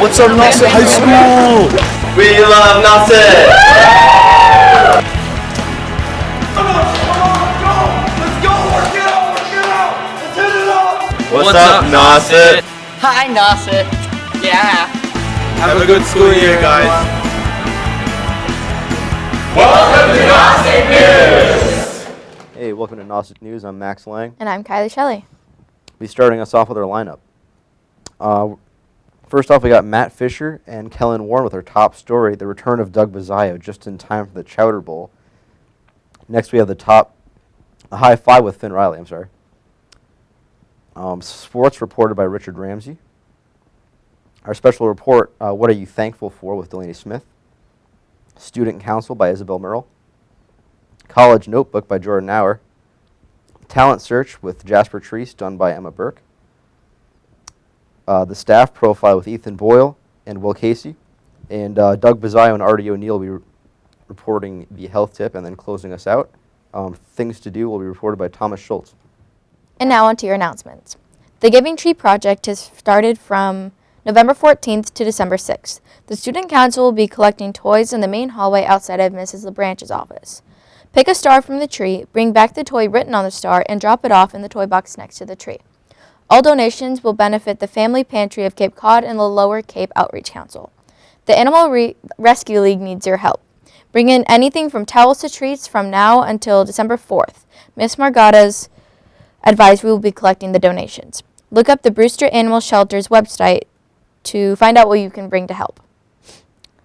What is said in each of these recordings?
What's up, Nauset High School? We love Nauset! What's up, Nauset? Hi, Nauset. Yeah. Have a good school year, guys. Welcome to Nauset News! Hey, welcome to Nauset News. I'm Max Lang. And I'm Kylie Shelley. We'll be starting us off with our lineup. First off, we got Matt Fisher and Kellen Warren with our top story, the return of Doug Bazzaio, just in time for the Chowder Bowl. Next, we have a high five with Finn Riley, sports reported by Richard Ramsey. Our special report, What Are You Thankful For, with Delaney Smith. Student Council by Isabel Merrill. College Notebook by Jordan Nauer. Talent Search with Jasper Treese, done by Emma Burke. The Staff Profile with Ethan Boyle and Will Casey. And Doug Bazzaio and Artie O'Neill will be reporting the health tip and then closing us out. Things to Do will be reported by Thomas Schultze. And now on to your announcements. The Giving Tree Project has started from November 14th to December 6th. The Student Council will be collecting toys in the main hallway outside of Mrs. LeBranch's office. Pick a star from the tree, bring back the toy written on the star, and drop it off in the toy box next to the tree. All donations will benefit the Family Pantry of Cape Cod and the Lower Cape Outreach Council. The Animal Rescue League needs your help. Bring in anything from towels to treats from now until December 4th. Miss Margata's advisory will be collecting the donations. Look up the Brewster Animal Shelter's website to find out what you can bring to help.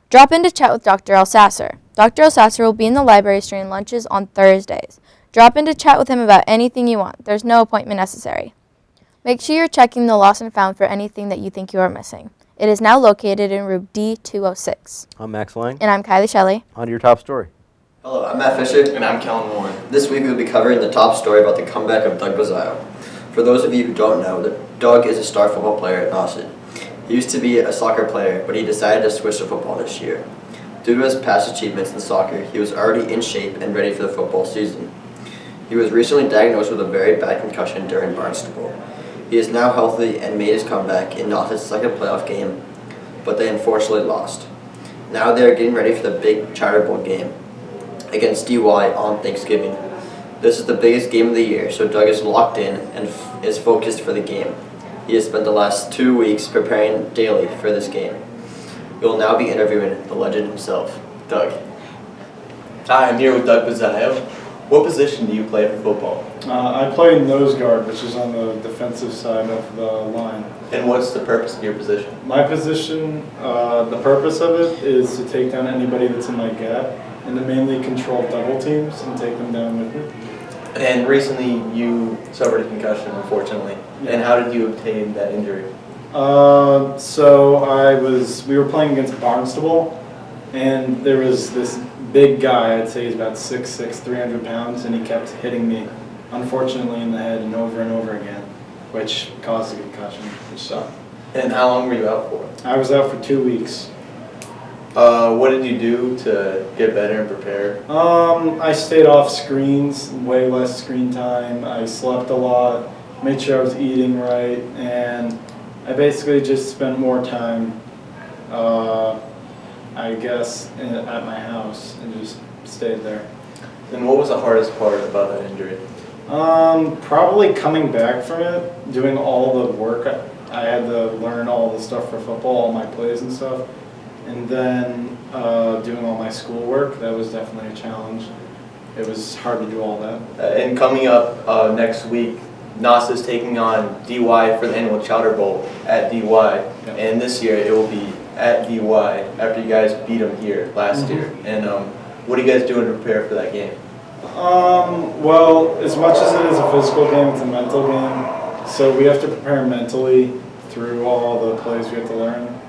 Drop in to chat with Dr. Elsasser. Dr. Elsasser will be in the library during lunches on Thursdays. Drop in to chat with him about anything you want. There's no appointment necessary. Make sure you're checking the Lost and Found for anything that you think you are missing. It is now located in room D206. I'm Max Lang. And I'm Kylie Shelley. On to your top story. Hello, I'm Matt Fisher. And I'm Kellen Warren. This week we'll be covering the top story about the comeback of Doug Bazzaio. For those of you who don't know, Doug is a star football player at Nauset. He used to be a soccer player, but he decided to switch to football this year. Due to his past achievements in soccer, he was already in shape and ready for the football season. He was recently diagnosed with a very bad concussion during Barnstable. He is now healthy and made his comeback in Nauset's second playoff game, but they unfortunately lost. Now they are getting ready for the big Chowder Bowl game against DY on Thanksgiving. This is the biggest game of the year, so Doug is locked in and is focused for the game. He has spent the last 2 weeks preparing daily for this game. We will now be interviewing the legend himself, Doug. Hi, I'm here with Doug Bazzaio. What position do you play for football? I play nose guard, which is on the defensive side of the line. And what's the purpose of your position? My position, the purpose of it is to take down anybody that's in my gap and to mainly control double teams and take them down with me. And recently you suffered a concussion, unfortunately. Yeah. And how did you obtain that injury? We were playing against Barnstable, and there was this big guy, I'd say he's about 6'6", 300 pounds, and he kept hitting me, unfortunately, in the head and over again, which caused a concussion, which sucked. And how long were you out for? I was out for 2 weeks. What did you do to get better and prepare? I stayed off screens, way less screen time. I slept a lot, made sure I was eating right, and I basically just spent more time, I guess, at my house and just stayed there. And what was the hardest part about that injury? Probably coming back from it, doing all the work. I had to learn all the stuff for football, all my plays and stuff. And then doing all my schoolwork, that was definitely a challenge. It was hard to do all that. And coming up next week, Nauset's taking on DY for the annual Chowder Bowl at DY. Yep. And this year it will be at DY after you guys beat them here last year. And what are you guys doing to prepare for that game? Well, as much as it is a physical game, it's a mental game. So we have to prepare mentally through all the plays we have to learn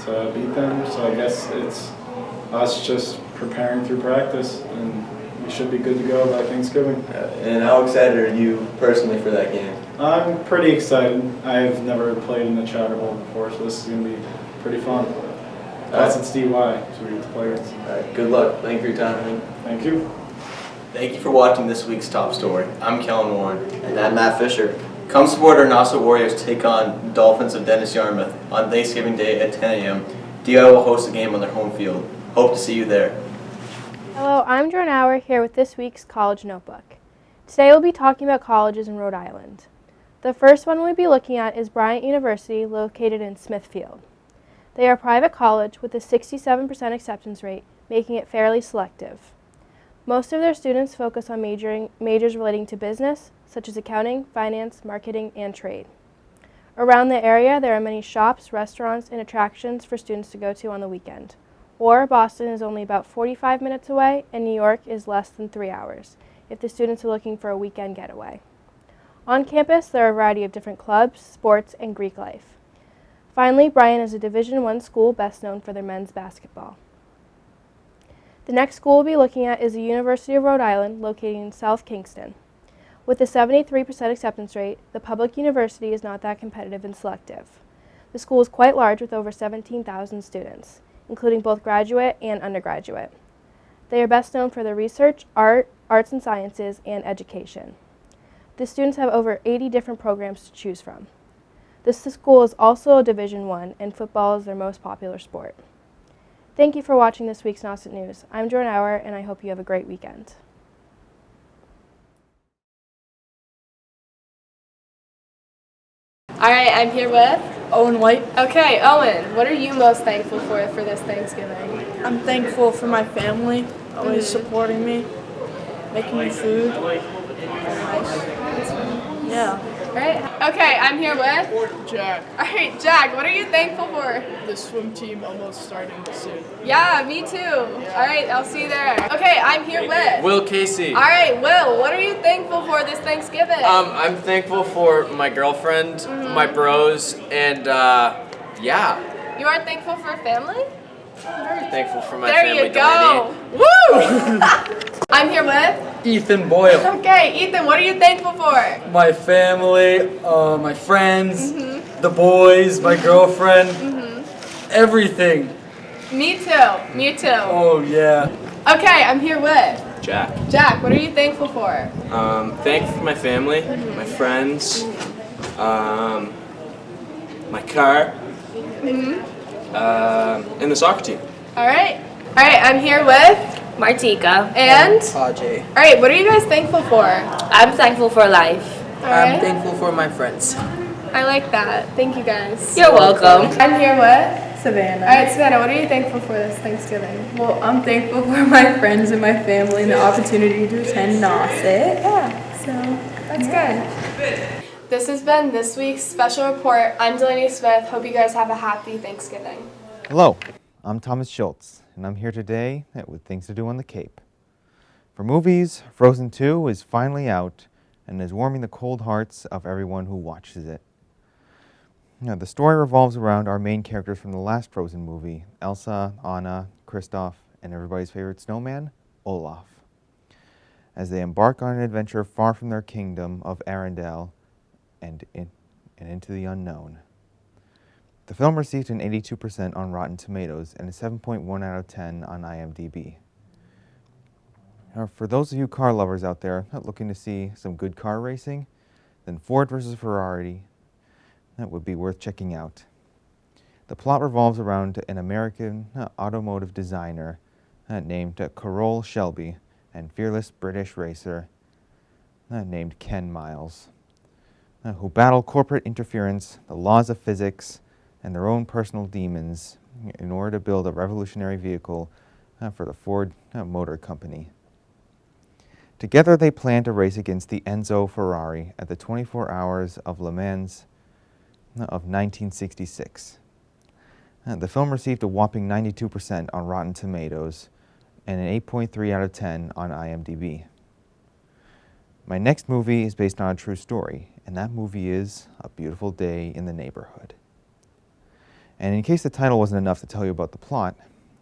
to beat them. So I guess it's us just preparing through practice, and we should be good to go by Thanksgiving. And how excited are you personally for that game? I'm pretty excited. I've never played in the Chowder Bowl before, so this is going to be pretty fun. Plus it's DY, so we get to play against. All right, good luck. Thank you for your time. Thank you. Thank you for watching this week's Top Story. I'm Kellen Warren. And I'm Matt Fisher. Come support our Nauset Warriors take on Dolphins of Dennis Yarmouth on Thanksgiving Day at 10 a.m. DI will host a game on their home field. Hope to see you there. Hello, I'm Jordan Auer here with this week's College Notebook. Today we'll be talking about colleges in Rhode Island. The first one we'll be looking at is Bryant University, located in Smithfield. They are a private college with a 67% acceptance rate, making it fairly selective. Most of their students focus on majors relating to business, such as accounting, finance, marketing, and trade. Around the area, there are many shops, restaurants, and attractions for students to go to on the weekend. Or Boston is only about 45 minutes away, and New York is less than 3 hours, if the students are looking for a weekend getaway. On campus, there are a variety of different clubs, sports, and Greek life. Finally, Bryant is a Division I school best known for their men's basketball. The next school we'll be looking at is the University of Rhode Island, located in South Kingston. With a 73% acceptance rate, the public university is not that competitive and selective. The school is quite large with over 17,000 students, including both graduate and undergraduate. They are best known for their research, arts and sciences, and education. The students have over 80 different programs to choose from. This school is also a Division I, and football is their most popular sport. Thank you for watching this week's Nauset News. I'm Jordan Auer, and I hope you have a great weekend. All right, I'm here with Owen White. Okay, Owen, what are you most thankful for this Thanksgiving? I'm thankful for my family, always supporting me, making me food. Yeah. All right. Okay, I'm here with Jack. All right, Jack, what are you thankful for? The swim team almost starting soon. Yeah, me too. All right, I'll see you there. Okay, I'm here with Will Casey. All right, Will, what are you thankful for this Thanksgiving? I'm thankful for my girlfriend, my bros, and yeah. You are thankful for family? I'm very thankful for my there family. You go. Woo! I'm here with Ethan Boyle. Okay, Ethan, what are you thankful for? My family, my friends, the boys, my girlfriend, everything. Me too. Me too. Oh yeah. Okay, I'm here with Jack. Jack, what are you thankful for? Thankful for my family, my friends, my car, and the soccer team. All right. All right, I'm here with Martika. And Ajay. all right, what are you guys thankful for? I'm thankful for life. All right. I'm thankful for my friends. I like that. Thank you guys. You're welcome. I'm here with Savannah. All right, Savannah, what are you thankful for this Thanksgiving? Well, I'm thankful for my friends and my family and the opportunity to attend Nauset. Yeah. So That's good. This has been this week's special report. I'm Delaney Smith. Hope you guys have a happy Thanksgiving. Hello, I'm Thomas Schultze, and I'm here today with things to do on the Cape. For movies, Frozen 2 is finally out and is warming the cold hearts of everyone who watches it. Now, the story revolves around our main characters from the last Frozen movie, Elsa, Anna, Kristoff, and everybody's favorite snowman, Olaf, as they embark on an adventure far from their kingdom of Arendelle and into the unknown. The film received an 82% on Rotten Tomatoes and a 7.1 out of 10 on IMDb. Now, for those of you car lovers out there not looking to see some good car racing, then Ford versus Ferrari, that would be worth checking out. The plot revolves around an American automotive designer named Carroll Shelby and fearless British racer named Ken Miles, who battle corporate interference, the laws of physics, and their own personal demons in order to build a revolutionary vehicle for the Ford Motor Company. Together they plan to race against the Enzo Ferrari at the 24 Hours of Le Mans of 1966. The film received a whopping 92% on Rotten Tomatoes and an 8.3 out of 10 on IMDb. My next movie is based on a true story, and that movie is A Beautiful Day in the Neighborhood. And in case the title wasn't enough to tell you about the plot,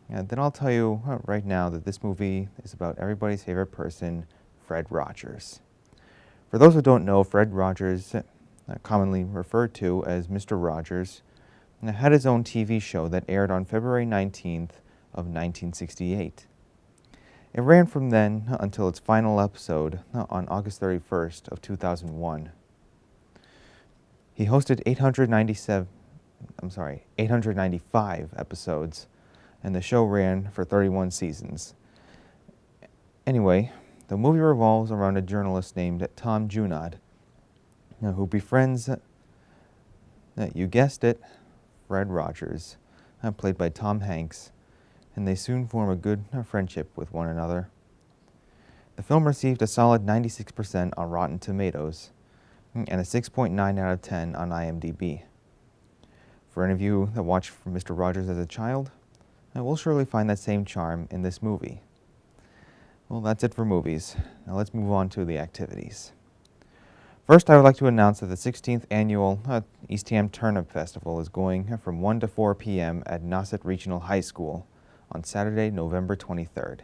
then I'll tell you right now that this movie is about everybody's favorite person, Fred Rogers. For those who don't know, Fred Rogers, commonly referred to as Mr. Rogers, had his own TV show that aired on February 19th of 1968. It ran from then until its final episode on August 31st of 2001. He hosted 895 episodes, and the show ran for 31 seasons. Anyway, the movie revolves around a journalist named Tom Junod, who befriends, you guessed it, Fred Rogers, played by Tom Hanks, and they soon form a good friendship with one another. The film received a solid 96% on Rotten Tomatoes and a 6.9 out of 10 on IMDb. For any of you that watched Mr. Rogers as a child, we'll surely find that same charm in this movie. Well, that's it for movies. Now let's move on to the activities. First, I would like to announce that the 16th annual Eastham Turnip Festival is going from 1 to 4 p.m. at Nauset Regional High School on Saturday, November 23rd.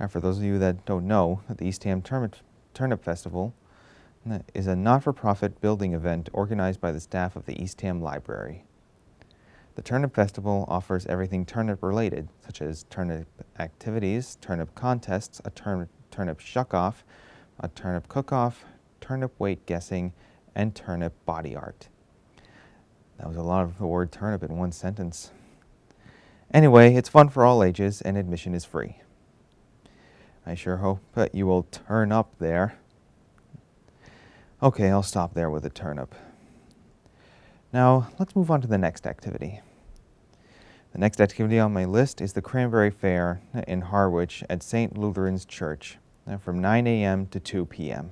For those of you that don't know, the Eastham Turnip Festival is a not-for-profit building event organized by the staff of the Eastham Library. The Turnip Festival offers everything turnip-related, such as turnip activities, turnip contests, a turnip shuck-off, a turnip cook-off, turnip weight guessing, and turnip body art. That was a lot of the word turnip in one sentence. Anyway, it's fun for all ages, and admission is free. I sure hope that you will turn up there. Okay, I'll stop there with the turnip. Now, let's move on to the next activity. The next activity on my list is the Cranberry Fair in Harwich at St. Lutheran's Church from 9 a.m. to 2 p.m.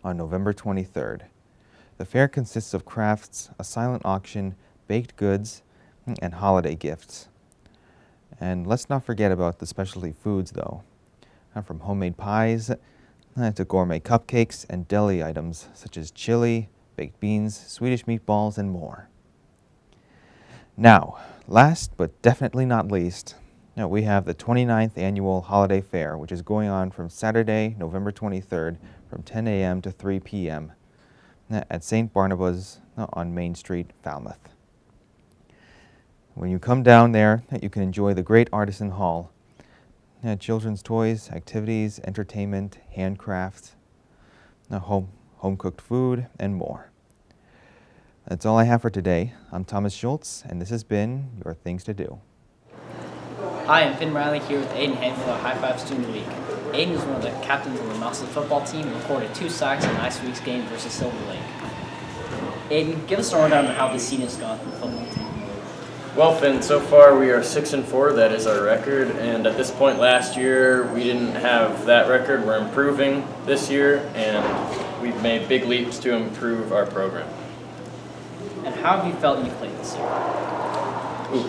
on November 23rd. The fair consists of crafts, a silent auction, baked goods, and holiday gifts. And let's not forget about the specialty foods, though. From homemade pies to gourmet cupcakes and deli items such as chili, baked beans, Swedish meatballs, and more. Now, last but definitely not least, we have the 29th Annual Holiday Fair, which is going on from Saturday, November 23rd, from 10 a.m. to 3 p.m. at St. Barnabas on Main Street, Falmouth. When you come down there, you can enjoy the Great Artisan Hall. Children's toys, activities, entertainment, handcrafts, home-cooked food, and more. That's all I have for today. I'm Thomas Schultze, and this has been Your Things to Do. Hi, I'm Finn Riley here with Aiden Hanfield of High Five Student League. Aiden is one of the captains of the Nauset football team and recorded 2 sacks in last week's game versus Silver Lake. Aiden, give us a rundown of how this season has gone for the football team. Well, Finn, so far we are 6-4. That is our record. And at this point last year, we didn't have that record. We're improving this year, and we've made big leaps to improve our program. And how have you felt you've played this year?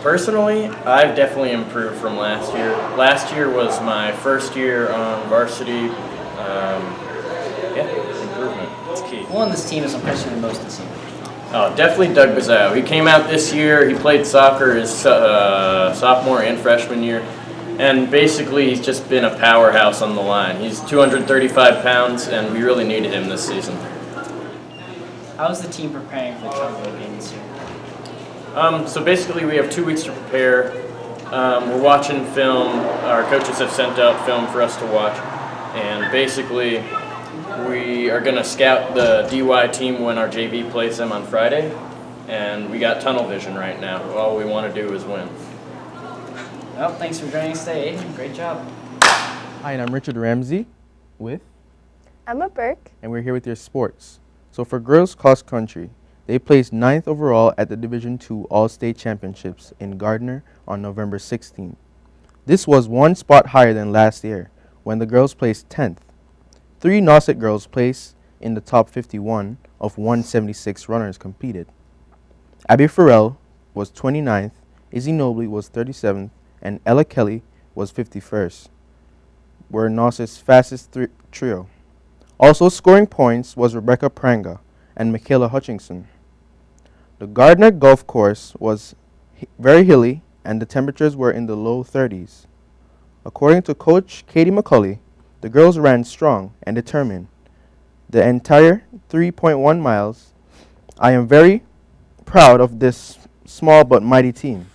Personally, I've definitely improved from last year. Last year was my first year on varsity. Improvement. It's key. Who on this team has impressed you the most this year? Oh, definitely Doug Bazile. He came out this year. He played soccer his sophomore and freshman year. And basically, he's just been a powerhouse on the line. He's 235 pounds, and we really needed him this season. How is the team preparing for the Trumbull game this year? So basically, we have 2 weeks to prepare. We're watching film. Our coaches have sent out film for us to watch. And basically, we are going to scout the DY team when our JV plays them on Friday. And we got tunnel vision right now. All we want to do is win. Well, thanks for joining us today, Aiden. Great job. Hi, and I'm Richard Ramsey with Emma Burke. And we're here with your sports. So for girls cross country, they placed 9th overall at the Division II All-State Championships in Gardner on November 16th. This was 1 spot higher than last year, when the girls placed 10th. 3 Nauset girls placed in the top 51 of 176 runners competed. Abby Farrell was 29th, Izzy Nobley was 37th, and Ella Kelly was 51st, were Nauset's fastest trio. Also scoring points was Rebecca Pranga and Michaela Hutchinson. The Gardner Golf Course was very hilly, and the temperatures were in the low 30s. According to Coach Katie McCulley, the girls ran strong and determined. The entire 3.1 miles. I am very proud of this small but mighty team.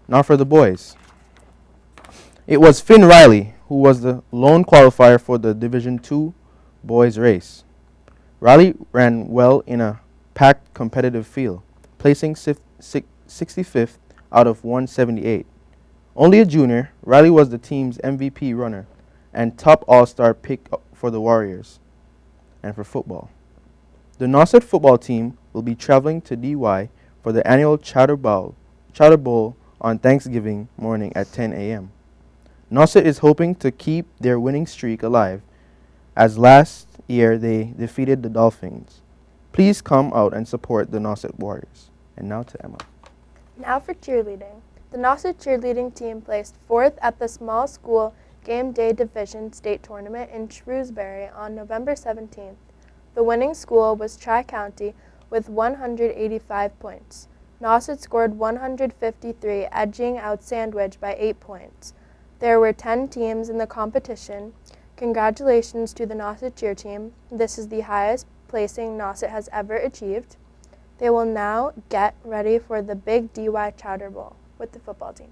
Now for the boys. It was Finn Riley who was the lone qualifier for the Division II boys race. Riley ran well in a packed competitive field, placing 65th out of 178. Only a junior, Riley was the team's MVP runner and top all-star pick for the Warriors. And for football, the Nauset football team will be traveling to DY for the annual Chowder Bowl on Thanksgiving morning at 10 a.m. Nauset is hoping to keep their winning streak alive, as last year they defeated the Dolphins. Please come out and support the Nauset Warriors. And now to Emma. Now for cheerleading. The Nauset cheerleading team placed 4th at the small school game day division state tournament in Shrewsbury on November 17th. The winning school was Tri-County with 185 points. Nauset scored 153, edging out Sandwich by 8 points. There were 10 teams in the competition. Congratulations to the Nauset cheer team. This is the highest placing Nauset has ever achieved. They will now get ready for the big DY Chowder Bowl with the football team.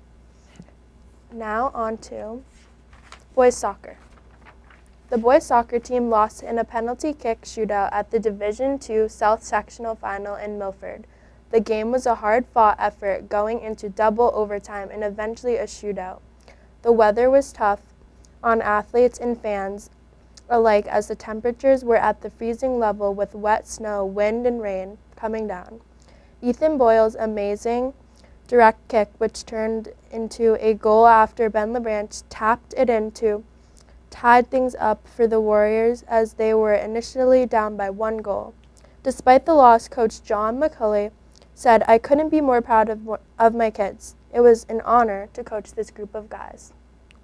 Now on to boys soccer. The boys soccer team lost in a penalty kick shootout at the Division II South Sectional Final in Milford. The game was a hard-fought effort going into double overtime and eventually a shootout. The weather was tough on athletes and fans alike as the temperatures were at the freezing level with wet snow, wind, and rain coming down. Ethan Boyle's amazing direct kick, which turned into a goal after Ben LeBranch tapped it into, tied things up for the Warriors as they were initially down by 1 goal. Despite the loss, Coach John McCulley said, "I couldn't be more proud of my kids. It was an honor to coach this group of guys."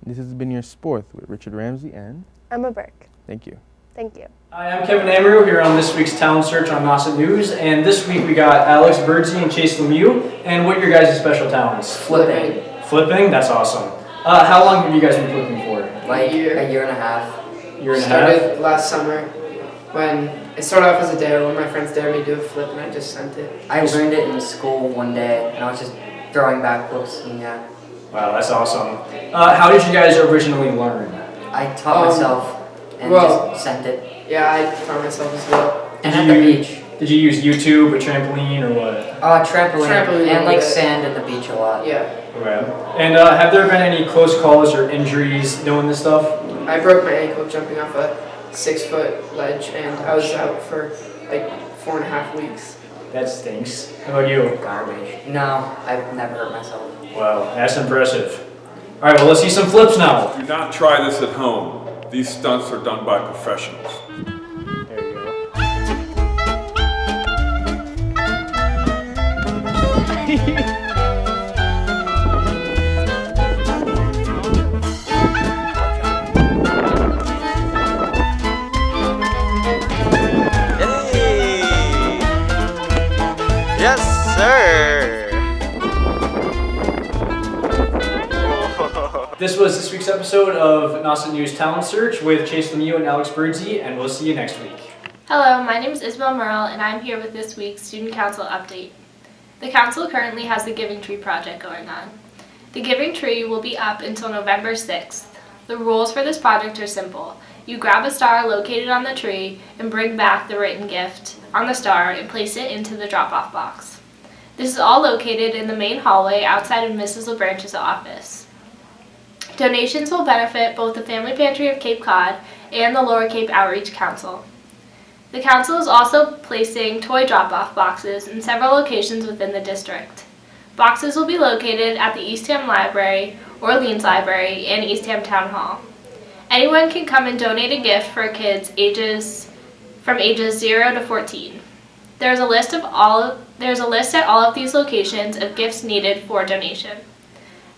This has been your sport with Richard Ramsey and Emma Burke. thank you. Thank you. Hi, I'm Kevin Amaru here on this week's Talent Search on Nauset News, and this week we got Alex Birdsey and Chase Lemieux. And what are your guys' special talents? Flipping. Flipping? That's awesome. How long have you guys been flipping for? Like a year and a half. Year and a Started half? last summer when it started off as a dare. One of my friends dared me to do a flip and I just sent it. I learned it in school one day, and I was just throwing back flips, and yeah. Wow, that's awesome. How did you guys originally learn? I taught myself and just sent it. Yeah, I taught myself as well. And at the beach. Did you use YouTube, a trampoline, or what? Trampoline and like sand at the beach a lot. Yeah. Okay. And have there been any close calls or injuries doing this stuff? I broke my ankle jumping off a 6-foot ledge and I was out for like 4.5 weeks. That stinks. How about you? Garbage. No, I've never hurt myself. Wow, that's impressive. All right, well, let's see some flips now. Do not try this at home. These stunts are done by professionals. There you go. Yes, sir. This was this week's episode of Nauset News Talent Search with Chase Lemieux and Alex Birdsey, and we'll see you next week. Hello, my name is Isabel Merle, and I'm here with this week's Student Council update. The Council currently has the Giving Tree project going on. The Giving Tree will be up until November 6th. The rules for this project are simple. You grab a star located on the tree and bring back the written gift on the star and place it into the drop-off box. This is all located in the main hallway outside of Mrs. LeBranch's office. Donations will benefit both the Family Pantry of Cape Cod and the Lower Cape Outreach Council. The Council is also placing toy drop-off boxes in several locations within the district. Boxes will be located at the Eastham Library, Orleans Library, and Eastham Town Hall. Anyone can come and donate a gift for kids from ages 0 to 14. There's a list at all of these locations of gifts needed for donation.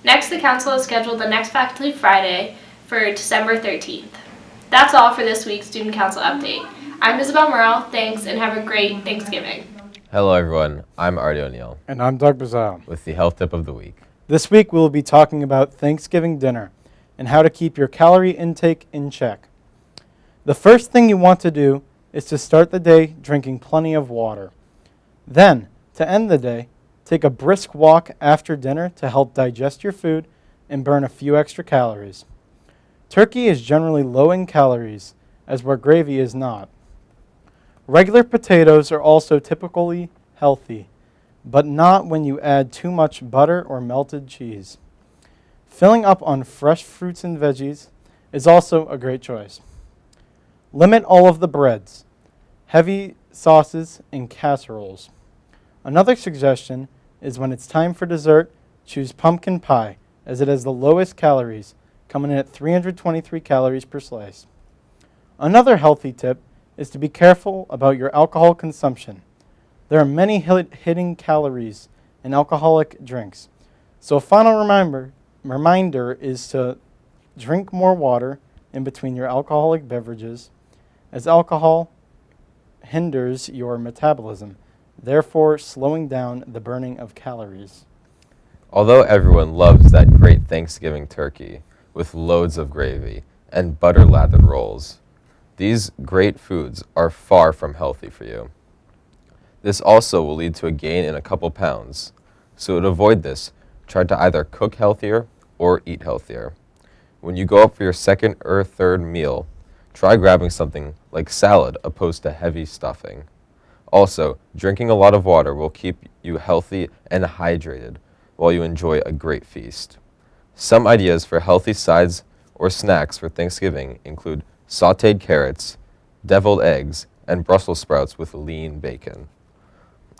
Next, the Council has scheduled the next Faculty Friday for December 13th. That's all for this week's Student Council update. I'm Isabel Merle. Thanks, and have a great Thanksgiving. Hello, everyone. I'm Artie O'Neill. And I'm Doug Bazile. With the health tip of the week. This week, we'll be talking about Thanksgiving dinner and how to keep your calorie intake in check. The first thing you want to do is to start the day drinking plenty of water. Then, to end the day, take a brisk walk after dinner to help digest your food and burn a few extra calories. Turkey is generally low in calories, as where gravy is not. Regular potatoes are also typically healthy, but not when you add too much butter or melted cheese. Filling up on fresh fruits and veggies is also a great choice. Limit all of the breads, heavy sauces, and casseroles. Another suggestion is when it's time for dessert, choose pumpkin pie, as it has the lowest calories, coming in at 323 calories per slice. Another healthy tip is to be careful about your alcohol consumption. There are many hidden calories in alcoholic drinks. So a final reminder is to drink more water in between your alcoholic beverages, as alcohol hinders your metabolism, therefore slowing down the burning of calories. Although everyone loves that great Thanksgiving turkey with loads of gravy and butter-lathered rolls, these great foods are far from healthy for you. This also will lead to a gain in a couple pounds. So to avoid this, try to either cook healthier or eat healthier. When you go up for your second or third meal, try grabbing something like salad opposed to heavy stuffing. Also, drinking a lot of water will keep you healthy and hydrated while you enjoy a great feast. Some ideas for healthy sides or snacks for Thanksgiving include sautéed carrots, deviled eggs, and Brussels sprouts with lean bacon.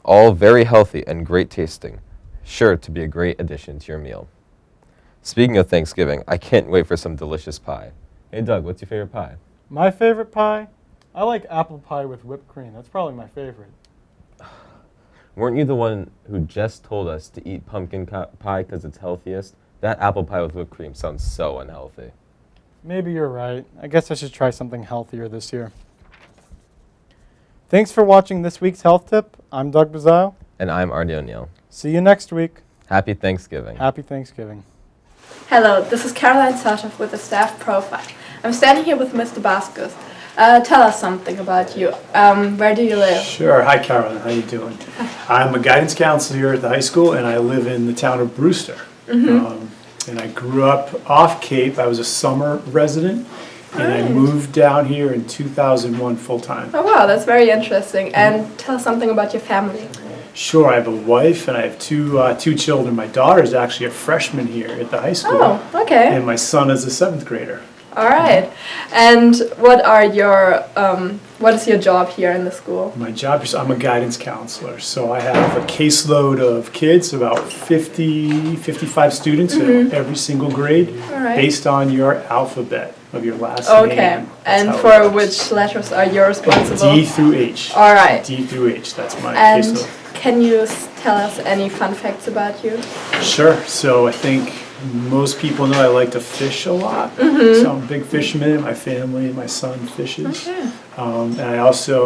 All very healthy and great tasting, sure to be a great addition to your meal. Speaking of Thanksgiving, I can't wait for some delicious pie. Hey Doug, what's your favorite pie? My favorite pie? I like apple pie with whipped cream. That's probably my favorite. Weren't you the one who just told us to eat pumpkin pie because it's healthiest? That apple pie with whipped cream sounds so unhealthy. Maybe you're right. I guess I should try something healthier this year. Thanks for watching this week's Health Tip. I'm Doug Bazile. And I'm Artie O'Neill. See you next week. Happy Thanksgiving. Happy Thanksgiving. Hello, this is Caroline Sartoff with the staff profile. I'm standing here with Mr. Baskus. Tell us something about you. Where do you live? Sure. Hi, Caroline. How you doing? I'm a guidance counselor here at the high school, and I live in the town of Brewster. And I grew up off Cape. I was a summer resident, and I moved down here in 2001 full-time. Oh wow, that's very interesting. And tell us something about your family. Sure, I have a wife and I have two children. My daughter is actually a freshman here at the high school. Oh, okay. And my son is a 7th grader. All right. And what is your job here in the school? My job is I'm a guidance counselor. So I have a caseload of kids, about 50, 55 students in every single grade, based on your alphabet of your last name. Okay. And for which letters are you responsible? D through H. All right. D through H, that's my And caseload. can you tell us any fun facts about you? Sure. So I think most people know I like to fish a lot. So I'm a big fisherman. My family and my son fishes. And I also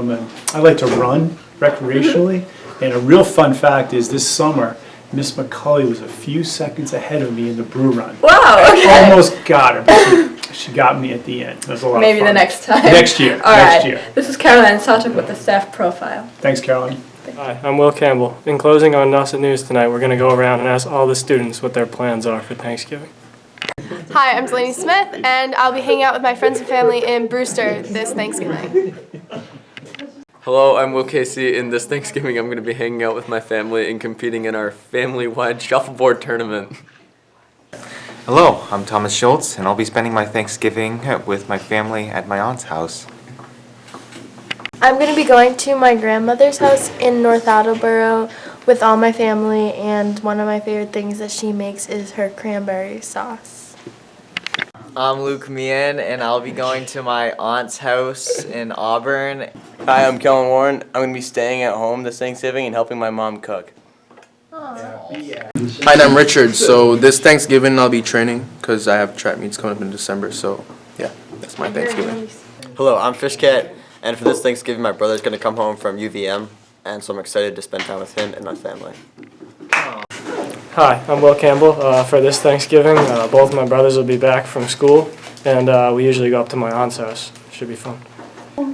I like to run recreationally. And a real fun fact is this summer, Miss McCulley was a few seconds ahead of me in the brew run. Wow, okay. I almost got her, but she got me at the end. It was a lot Maybe of fun. the next time. Next year. All next right. year. This is Caroline Sartoff with the staff profile. Thanks, Caroline. Hi, I'm Will Campbell. In closing on Nauset News tonight, we're going to go around and ask all the students what their plans are for Thanksgiving. Hi, I'm Delaney Smith, and I'll be hanging out with my friends and family in Brewster this Thanksgiving. Hello, I'm Will Casey, and this Thanksgiving I'm going to be hanging out with my family and competing in our family-wide shuffleboard tournament. Hello, I'm Thomas Schultze, and I'll be spending my Thanksgiving with my family at my aunt's house. I'm going to be going to my grandmother's house in North Attleboro with all my family, and one of my favorite things that she makes is her cranberry sauce. I'm Luke Meehan, and I'll be going to my aunt's house in Auburn. Hi, I'm Kellen Warren. I'm going to be staying at home this Thanksgiving and helping my mom cook. Hi, I'm Richard. So this Thanksgiving I'll be training because I have track meets coming up in December. So yeah, that's my Thanksgiving. Hello, I'm Fishcat, and for this Thanksgiving my brother's going to come home from UVM, and so I'm excited to spend time with him and my family. Hi, I'm Will Campbell. For this Thanksgiving, both my brothers will be back from school, and we usually go up to my aunt's house. Should be fun.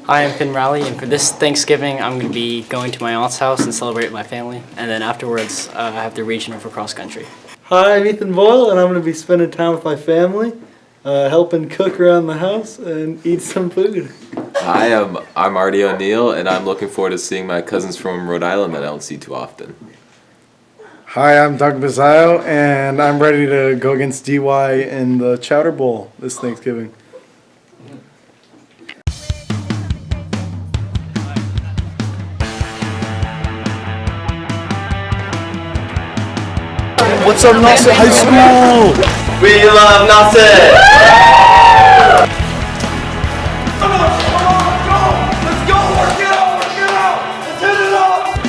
Hi, I'm Finn Rowley, and for this Thanksgiving, I'm going to be going to my aunt's house and celebrate with my family, and then afterwards, I have the regional for cross country. Hi, I'm Ethan Boyle, and I'm going to be spending time with my family, helping cook around the house and eat some food. Hi, I'm Artie O'Neill, and I'm looking forward to seeing my cousins from Rhode Island that I don't see too often. Hi, I'm Doug Bazzaio, and I'm ready to go against DY in the Chowder Bowl this Thanksgiving. What's up, Nauset High School? We love Nauset!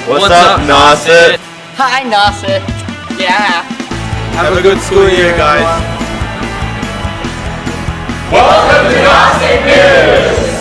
What's up, Nauset? Hi, Nauset. Yeah. Have a good school year, guys. Welcome to Nauset News!